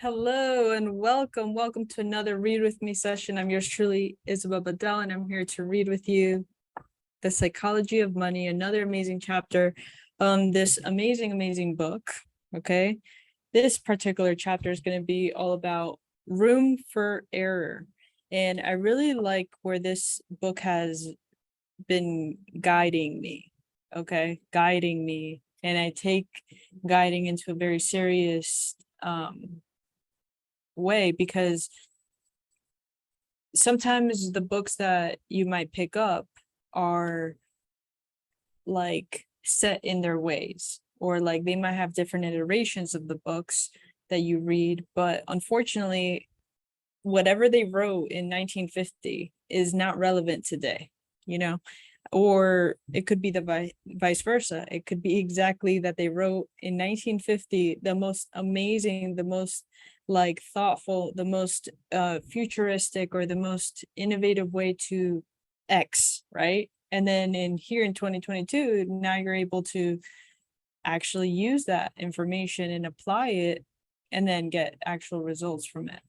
Hello and welcome. Welcome to another Read With Me session. I'm yours truly, Isabel Badell, and I'm here to read with you The Psychology of Money, another amazing chapter on this amazing book. Okay. This particular chapter is going to be all about room for error. And I really like where this book has been guiding me. Okay. Guiding me. And I take guiding into a very serious way, because sometimes the books that you might pick up are like set in their ways, or like they might have different iterations of the books that you read, but unfortunately whatever they wrote in 1950 is not relevant today, or it could be the vice versa. It could be exactly that they wrote in 1950 the most amazing, the most like thoughtful, the most futuristic, or the most innovative way to X, right? And then in 2022, now you're able to actually use that information and apply it and then get actual results from it.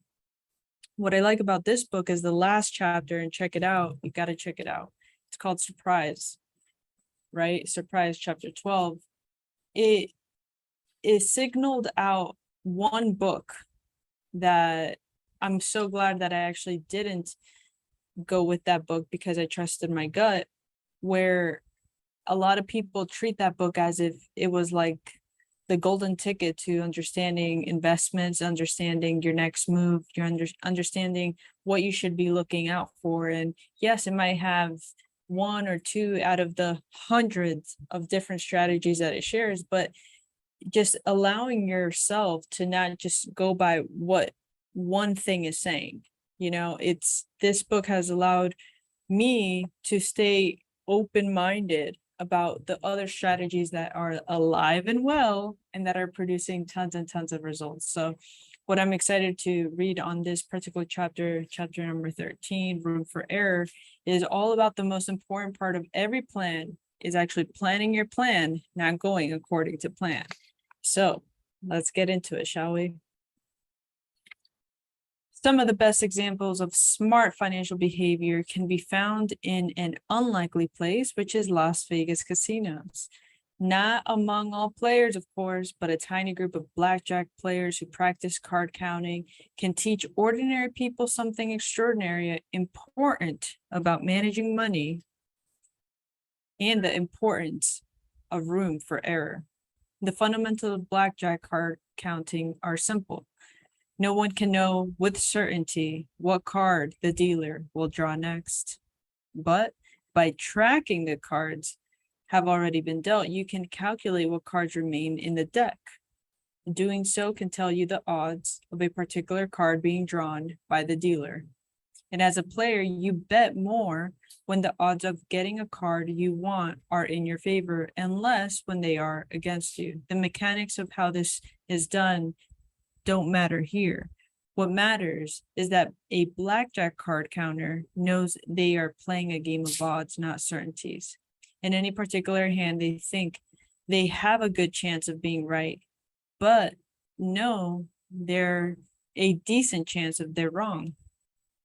What I like about this book is the last chapter, and check it out. You got to check it out. It's called Surprise, right? Surprise, chapter 12. It signaled out one book that I'm so glad that I actually didn't go with that book, because I trusted my gut, where a lot of people treat that book as if it was like the golden ticket to understanding investments, understanding your next move, your understanding what you should be looking out for. And yes, it might have one or two out of the hundreds of different strategies that it shares, but just allowing yourself to not just go by what one thing is saying. This book has allowed me to stay open-minded about the other strategies that are alive and well and that are producing tons and tons of results. So what I'm excited to read on this particular chapter number 13, Room for Error, is all about the most important part of every plan is actually planning your plan, not going according to plan. So let's get into it, shall we? Some of the best examples of smart financial behavior can be found in an unlikely place, which is Las Vegas casinos. Not among all players, of course, but a tiny group of blackjack players who practice card counting can teach ordinary people something extraordinary, important about managing money, and the importance of room for error. The fundamentals of blackjack card counting are simple. No one can know with certainty what card the dealer will draw next. But by tracking the cards have already been dealt, you can calculate what cards remain in the deck. Doing so can tell you the odds of a particular card being drawn by the dealer. And as a player, you bet more when the odds of getting a card you want are in your favor, and less when they are against you. The mechanics of how this is done don't matter here. What matters is that a blackjack card counter knows they are playing a game of odds, not certainties. In any particular hand, they think they have a good chance of being right, but no, they're a decent chance of they're wrong.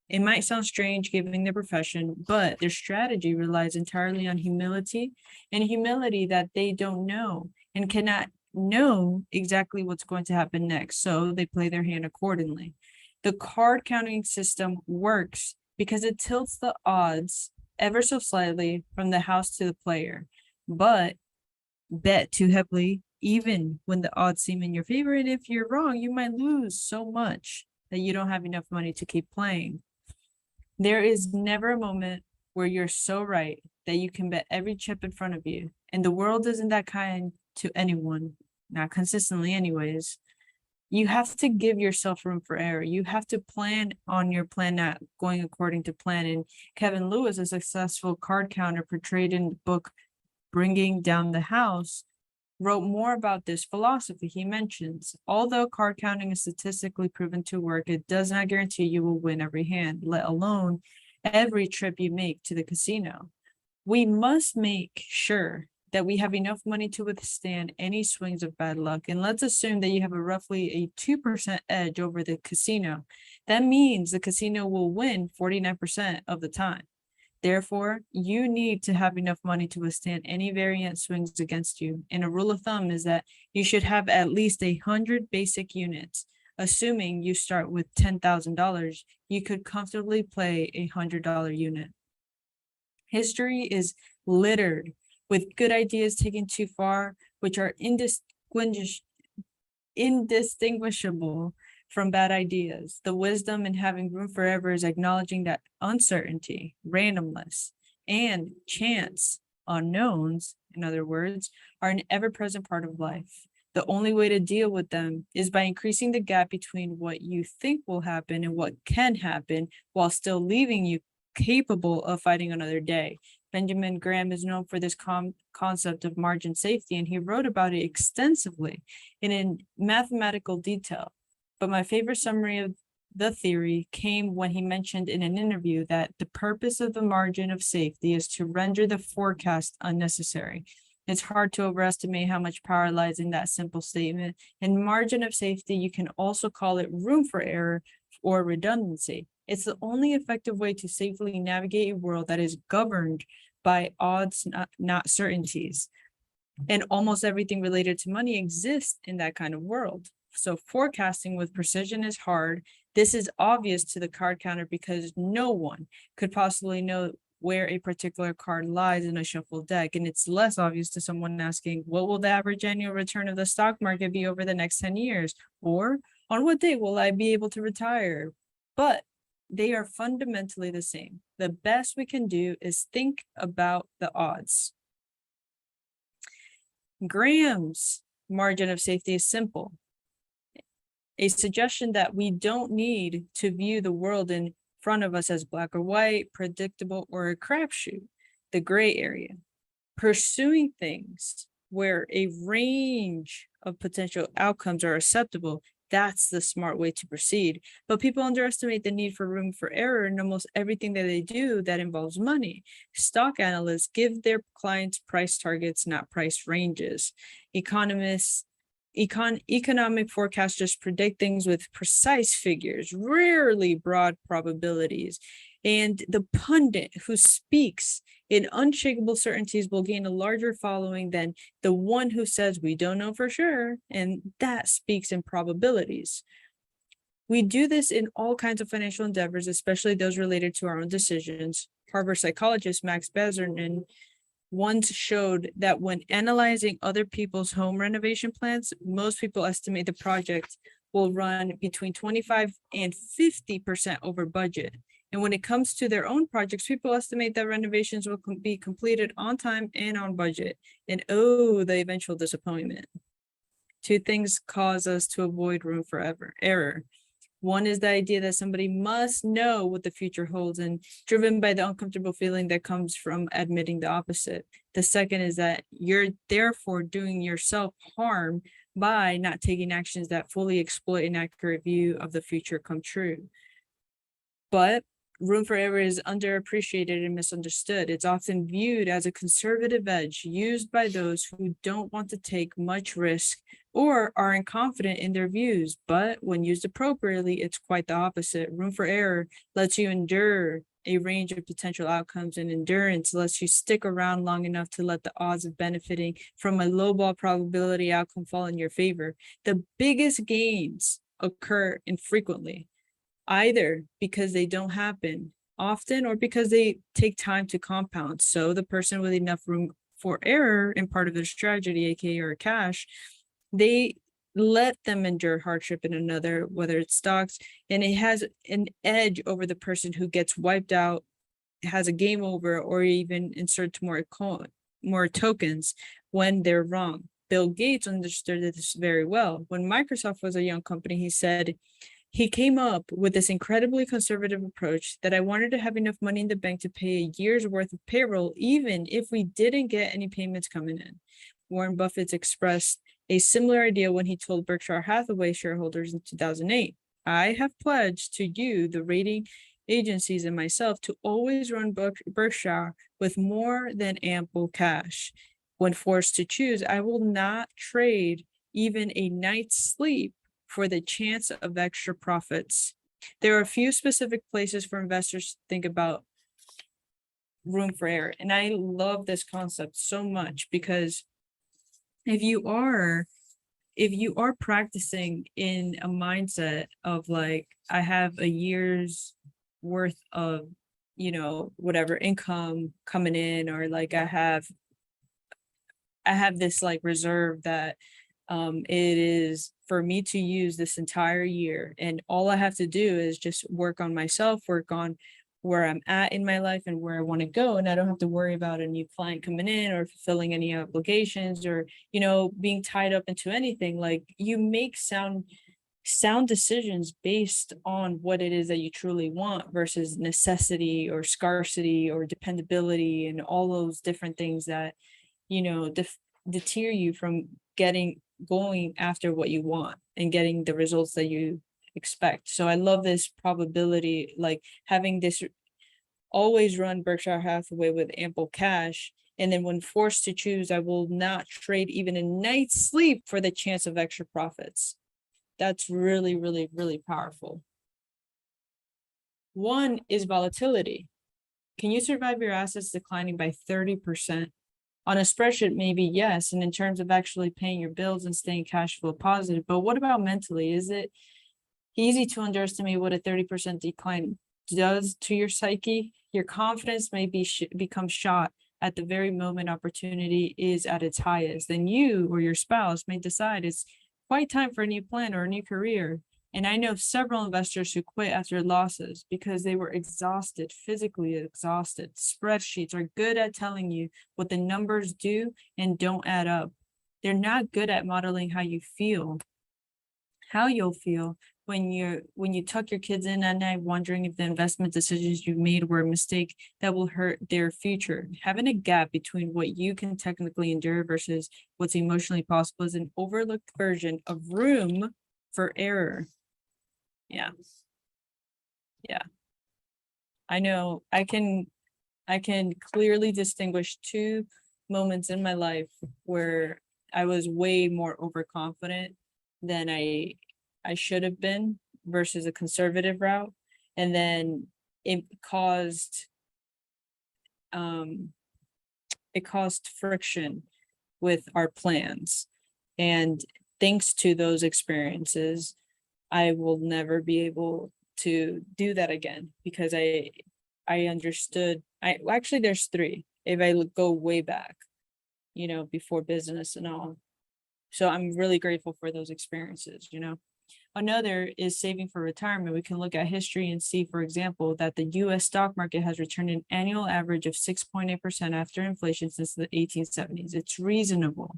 It might sound strange given their profession, but their strategy relies entirely on humility, and humility that they don't know and cannot know exactly what's going to happen next, so they play their hand accordingly. The card counting system works because it tilts the odds ever so slightly from the house to the player, but bet too heavily even when the odds seem in your favor, and if you're wrong, you might lose so much that you don't have enough money to keep playing. There is never a moment where you're so right that you can bet every chip in front of you, and the world isn't that kind to anyone, not consistently anyways. You have to give yourself room for error. You have to plan on your plan not going according to plan. And Kevin Lewis, a successful card counter portrayed in the book Bringing Down the House, wrote more about this philosophy. He mentions, although card counting is statistically proven to work, it does not guarantee you will win every hand, let alone every trip you make to the casino. We must make sure that we have enough money to withstand any swings of bad luck. And let's assume that you have a roughly a 2% edge over the casino. That means the casino will win 49% of the time. Therefore, you need to have enough money to withstand any variant swings against you. And a rule of thumb is that you should have at least 100 basic units. Assuming you start with $10,000, you could comfortably play $100 unit. History is littered with good ideas taken too far, which are indistinguishable from bad ideas. The wisdom in having room for error is acknowledging that uncertainty, randomness, and chance, unknowns, in other words, are an ever-present part of life. The only way to deal with them is by increasing the gap between what you think will happen and what can happen, while still leaving you capable of fighting another day. Benjamin Graham is known for this concept of margin safety, and he wrote about it extensively and in mathematical detail. But my favorite summary of the theory came when he mentioned in an interview that the purpose of the margin of safety is to render the forecast unnecessary. It's hard to overestimate how much power lies in that simple statement. In margin of safety, you can also call it room for error or redundancy. It's the only effective way to safely navigate a world that is governed by odds, not certainties. And almost everything related to money exists in that kind of world. So forecasting with precision is hard. This is obvious to the card counter because no one could possibly know where a particular card lies in a shuffled deck. And it's less obvious to someone asking, what will the average annual return of the stock market be over the next 10 years? Or on what day will I be able to retire? But they are fundamentally the same. The best we can do is think about the odds. Graham's margin of safety is simple. A suggestion that we don't need to view the world in front of us as black or white, predictable, or a crapshoot, the gray area. Pursuing things where a range of potential outcomes are acceptable, that's the smart way to proceed. But people underestimate the need for room for error in almost everything that they do that involves money. Stock analysts give their clients price targets, not price ranges. Economic forecasters predict things with precise figures, rarely broad probabilities. And the pundit who speaks in unshakable certainties will gain a larger following than the one who says we don't know for sure, and that speaks in probabilities. We do this in all kinds of financial endeavors, especially those related to our own decisions. Harvard psychologist Max Bazerman once showed that when analyzing other people's home renovation plans, most people estimate the project will run between 25 and 50% over budget. And when it comes to their own projects, people estimate that renovations will be completed on time and on budget. And oh, the eventual disappointment. Two things cause us to avoid room for error. One is the idea that somebody must know what the future holds, and driven by the uncomfortable feeling that comes from admitting the opposite. The second is that you're therefore doing yourself harm by not taking actions that fully exploit an accurate view of the future come true. But room for error is underappreciated and misunderstood. It's often viewed as a conservative edge used by those who don't want to take much risk or are confident in their views. But when used appropriately, it's quite the opposite. Room for error lets you endure a range of potential outcomes, and endurance lets you stick around long enough to let the odds of benefiting from a lowball probability outcome fall in your favor. The biggest gains occur infrequently, either because they don't happen often or because they take time to compound. So the person with enough room for error in part of their strategy, aka or cash, they let them endure hardship in another, whether it's stocks, and it has an edge over the person who gets wiped out, has a game over, or even inserts more tokens when they're wrong. Bill Gates understood this very well. When Microsoft was a young company, he said, he came up with this incredibly conservative approach that I wanted to have enough money in the bank to pay a year's worth of payroll, even if we didn't get any payments coming in. Warren Buffett expressed a similar idea when he told Berkshire Hathaway shareholders in 2008, I have pledged to you, the rating agencies, and myself to always run Berkshire with more than ample cash. when forced to choose, I will not trade even a night's sleep for the chance of extra profits. There are a few specific places for investors to think about room for error. And I love this concept so much because if you are practicing in a mindset of like, I have a year's worth of, whatever income coming in, or like I have this like reserve that it is for me to use this entire year, and all I have to do is just work on myself, work on where I'm at in my life and where I want to go, and I don't have to worry about a new client coming in or fulfilling any obligations or being tied up into anything. Like, you make sound decisions based on what it is that you truly want versus necessity or scarcity or dependability and all those different things that deter you from going after what you want and getting the results that you expect. So I love this probability, like having this always run Berkshire Hathaway with ample cash. And then when forced to choose, I will not trade even a night's sleep for the chance of extra profits. That's really, really, really powerful. One is volatility. Can you survive your assets declining by 30%? On a spreadsheet, maybe yes. And in terms of actually paying your bills and staying cash flow positive. But what about mentally? Is it easy to underestimate what a 30% decline does to your psyche? Your confidence may become shot at the very moment opportunity is at its highest. Then you or your spouse may decide it's quite time for a new plan or a new career. And I know several investors who quit after losses because they were exhausted, physically exhausted. Spreadsheets are good at telling you what the numbers do and don't add up. They're not good at modeling how you'll feel when you tuck your kids in at night, wondering if the investment decisions you made were a mistake that will hurt their future. Having a gap between what you can technically endure versus what's emotionally possible is an overlooked version of room for error. Yeah. I know I can clearly distinguish two moments in my life where I was way more overconfident than I should have been versus a conservative route. And then it caused friction with our plans. And thanks to those experiences, I will never be able to do that again because I understood. Actually, there's three. If I go way back, before business and all. So I'm really grateful for those experiences. Another is saving for retirement. We can look at history and see, for example, that the U.S. stock market has returned an annual average of 6.8% after inflation since the 1870s. It's reasonable.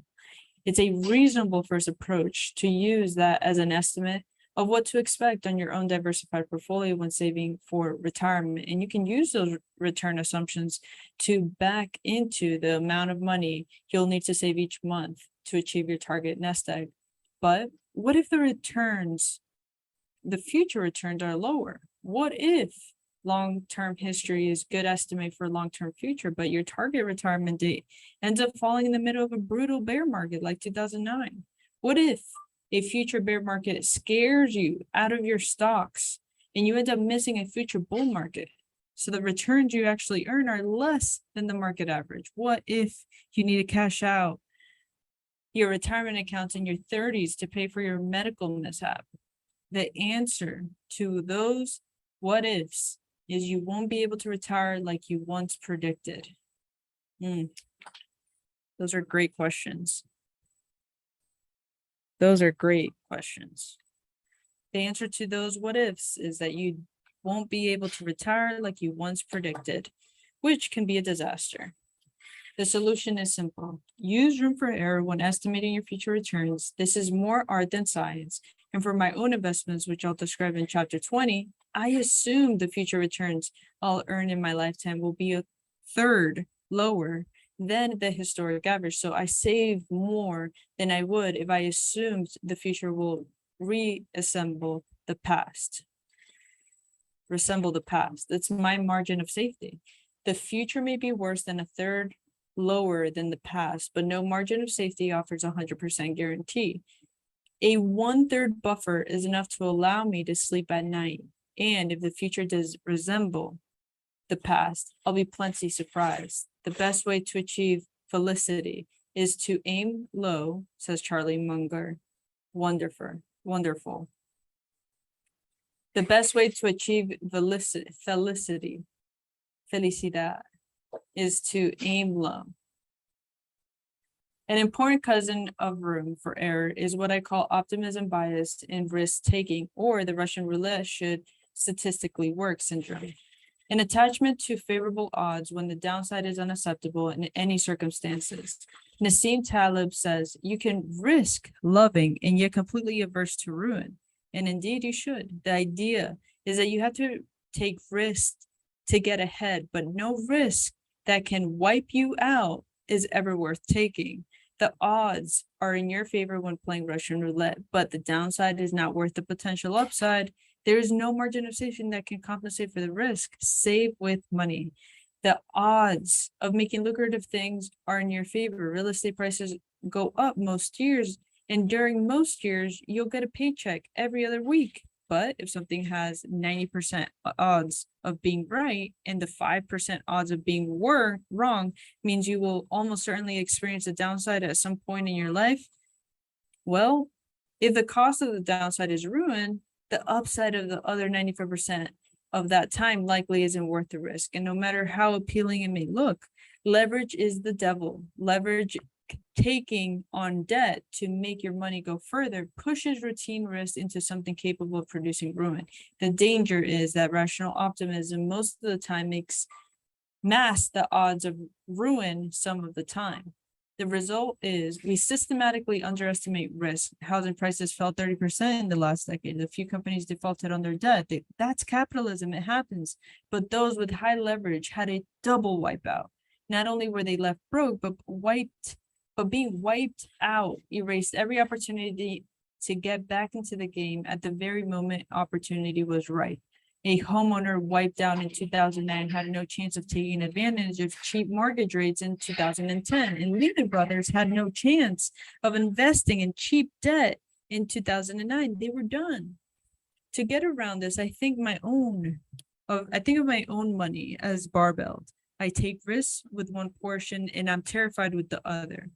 It's a reasonable first approach to use that as an estimate of what to expect on your own diversified portfolio when saving for retirement. And you can use those return assumptions to back into the amount of money you'll need to save each month to achieve your target nest egg. But what if the future returns are lower? What if long-term history is good estimate for long-term future, but your target retirement date ends up falling in the middle of a brutal bear market like 2009? What if a future bear market scares you out of your stocks and you end up missing a future bull market? So the returns you actually earn are less than the market average. What if you need to cash out your retirement accounts in your 30s to pay for your medical mishap? The answer to those what ifs is you won't be able to retire like you once predicted. Those are great questions. The answer to those what ifs is that you won't be able to retire like you once predicted, which can be a disaster. The solution is simple. Use room for error when estimating your future returns. This is more art than science. And for my own investments, which I'll describe in chapter 20, I assume the future returns I'll earn in my lifetime will be a third lower than the historic average. So I save more than I would if I assumed the future will resemble the past. That's my margin of safety. The future may be worse than a third lower than the past, but no margin of safety offers 100% guarantee. A 1/3 buffer is enough to allow me to sleep at night. And if the future does resemble the past, I'll be plenty surprised. The best way to achieve felicity is to aim low, says Charlie Munger. Wonderful, wonderful. The best way to achieve felicity, felicidad, is to aim low. An important cousin of room for error is what I call optimism bias in risk taking, or the Russian roulette should statistically work syndrome. An attachment to favorable odds when the downside is unacceptable in any circumstances. Nassim Taleb says, you can risk loving and yet completely averse to ruin. And indeed you should. The idea is that you have to take risks to get ahead, but no risk that can wipe you out is ever worth taking. The odds are in your favor when playing Russian roulette, but the downside is not worth the potential upside. There is no margin of safety that can compensate for the risk. Save with money. The odds of making lucrative things are in your favor. Real estate prices go up most years, and during most years, you'll get a paycheck every other week. But if something has 90% odds of being right and the 5% odds of being wrong means you will almost certainly experience a downside at some point in your life, well, if the cost of the downside is ruin, the upside of the other 95% of that time likely isn't worth the risk. And no matter how appealing it may look, leverage is the devil. Leverage, taking on debt to make your money go further, pushes routine risk into something capable of producing ruin. The danger is that rational optimism most of the time masks the odds of ruin some of the time. The result is we systematically underestimate risk. Housing prices fell 30% in the last decade. A few companies defaulted on their debt. That's capitalism, it happens. But those with high leverage had a double wipeout. Not only were they left broke, but being wiped out erased every opportunity to get back into the game at the very moment opportunity was right. A homeowner wiped out in 2009 had no chance of taking advantage of cheap mortgage rates in 2010, and Lehman Brothers had no chance of investing in cheap debt in 2009. They were done. To get around this, I think of my own money as barbelled. I take risks with one portion and I'm terrified with the other.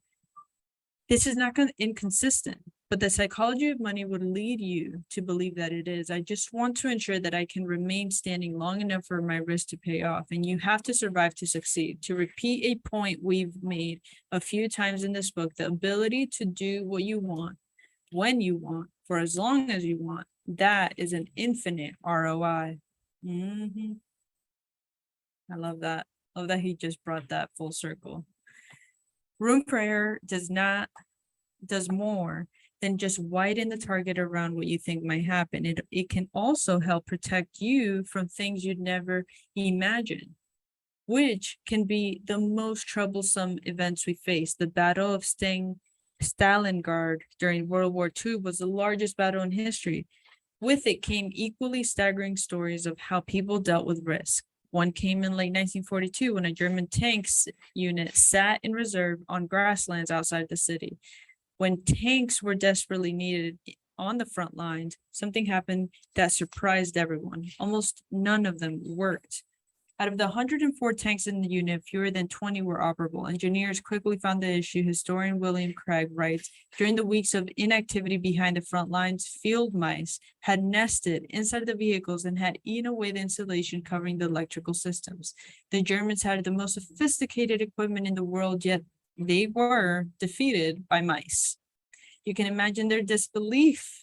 This is not inconsistent, but the psychology of money would lead you to believe that it is. I just want to ensure that I can remain standing long enough for my risk to pay off. And you have to survive to succeed. To repeat a point we've made a few times in this book, the ability to do what you want, when you want, for as long as you want, that is an infinite ROI. I love that. Love that he just brought that full circle. Room for error does more than just widen the target around what you think might happen. It can also help protect you from things you'd never imagine, which can be the most troublesome events we face. The Battle of Stalingrad during World War II was the largest battle in history. With it came equally staggering stories of how people dealt with risk. One came in late 1942 when a German tanks unit sat in reserve on grasslands outside the city. When tanks were desperately needed on the front lines, something happened that surprised everyone. Almost none of them worked. Out of the 104 tanks in the unit, fewer than 20 were operable. Engineers quickly found the issue. Historian William Craig writes, during the weeks of inactivity behind the front lines, field mice had nested inside the vehicles and had eaten away the insulation covering the electrical systems. The Germans had the most sophisticated equipment in the world, yet they were defeated by mice. You can imagine their disbelief.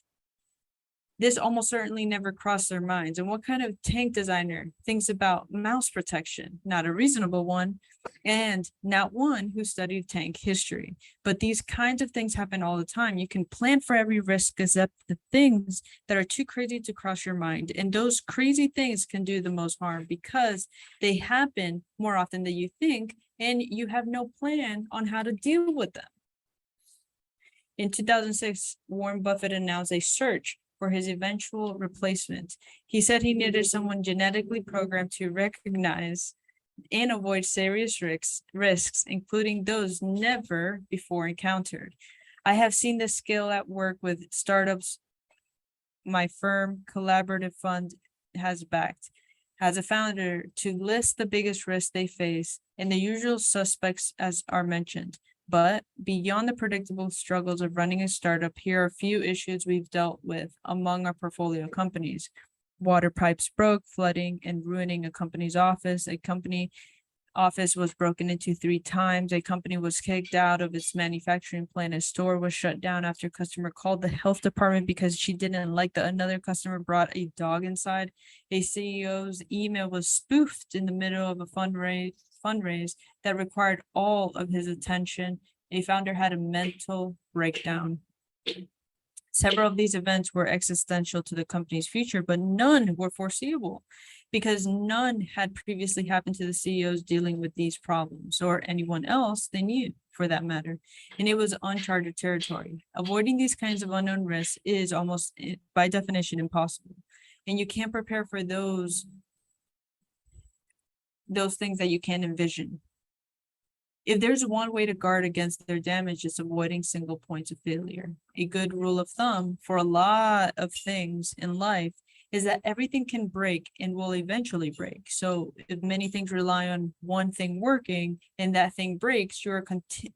This almost certainly never crossed their minds. And what kind of tank designer thinks about mouse protection? Not a reasonable one, and not one who studied tank history. But these kinds of things happen all the time. You can plan for every risk except the things that are too crazy to cross your mind. And those crazy things can do the most harm because they happen more often than you think, and you have no plan on how to deal with them. In 2006, Warren Buffett announced a search for his eventual replacement. He said he needed someone genetically programmed to recognize and avoid serious risks, including those never before encountered. I have seen this skill at work with startups my firm Collaborative Fund has backed. As a founder, to list the biggest risks they face and the usual suspects as are mentioned. But beyond the predictable struggles of running a startup, here are a few issues we've dealt with among our portfolio companies. Water pipes broke, flooding and ruining a company's office. A company office was broken into 3 times. A company was kicked out of its manufacturing plant. A store was shut down after a customer called the health department because she didn't like that another customer brought a dog inside. A CEO's email was spoofed in the middle of a fundraise that required all of his attention. A founder had a mental breakdown. Several of these events were existential to the company's future, but none were foreseeable because none had previously happened to the CEOs dealing with these problems or anyone else they knew for that matter. And it was uncharted territory. Avoiding these kinds of unknown risks is almost by definition impossible. And you can't prepare for those things that you can't envision. If there's one way to guard against their damage, it's avoiding single points of failure. A good rule of thumb for a lot of things in life is that everything can break and will eventually break. So if many things rely on one thing working and that thing breaks, you're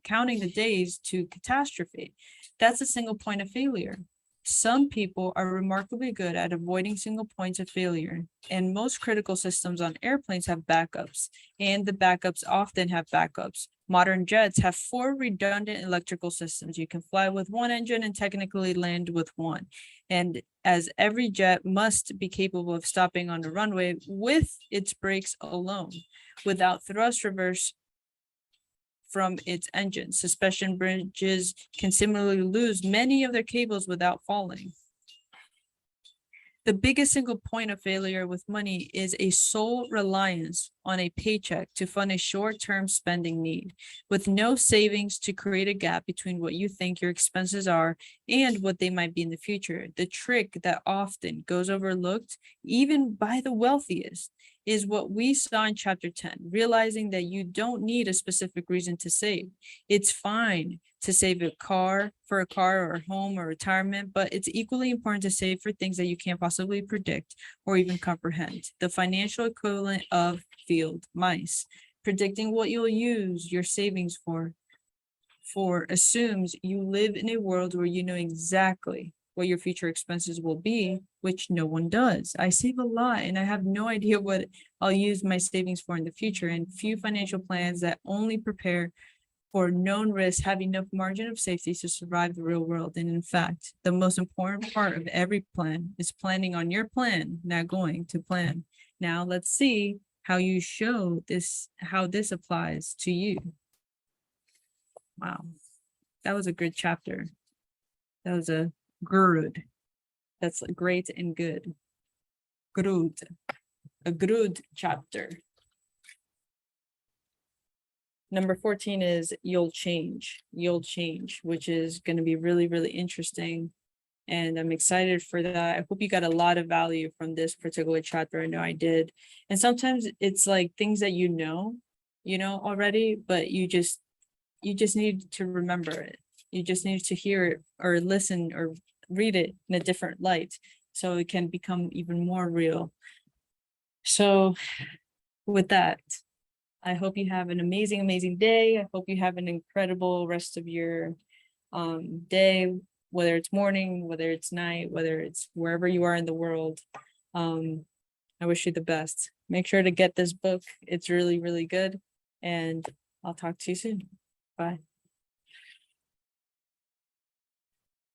counting the days to catastrophe. That's a single point of failure. Some people are remarkably good at avoiding single points of failure, and most critical systems on airplanes have backups, and the backups often have backups. Modern jets have 4 redundant electrical systems. You can fly with one engine and technically land with one. And as every jet must be capable of stopping on the runway with its brakes alone, without thrust reverse from its engine. Suspension bridges can similarly lose many of their cables without falling. The biggest single point of failure with money is a sole reliance on a paycheck to fund a short-term spending need, with no savings to create a gap between what you think your expenses are and what they might be in the future. The trick that often goes overlooked, even by the wealthiest, is what we saw in chapter 10, realizing that you don't need a specific reason to save. It's fine to save for a car or a home or retirement, but it's equally important to save for things that you can't possibly predict or even comprehend. The financial equivalent of field mice. Predicting what you'll use your savings for assumes you live in a world where you know exactly what your future expenses will be, which no one does. I save a lot and I have no idea what I'll use my savings for in the future, and few financial plans that only prepare for known risks have enough margin of safety to survive the real world. And in fact, the most important part of every plan is planning on your plan, not going to plan. Now let's see how you show this, how this applies to you. Wow, that was a good chapter. That was a good. That's great and good. Good. A good chapter. Number 14 is you'll change, which is going to be really, really interesting. And I'm excited for that. I hope you got a lot of value from this particular chapter. I know I did. And sometimes it's like things that you know already, but you just need to remember it. You just need to hear it or listen or read it in a different light so it can become even more real. So with that, I hope you have an amazing, amazing day. I hope you have an incredible rest of your day, whether it's morning, whether it's night, whether it's wherever you are in the world. I wish you the best. Make sure to get this book. It's really, really good. And I'll talk to you soon. Bye.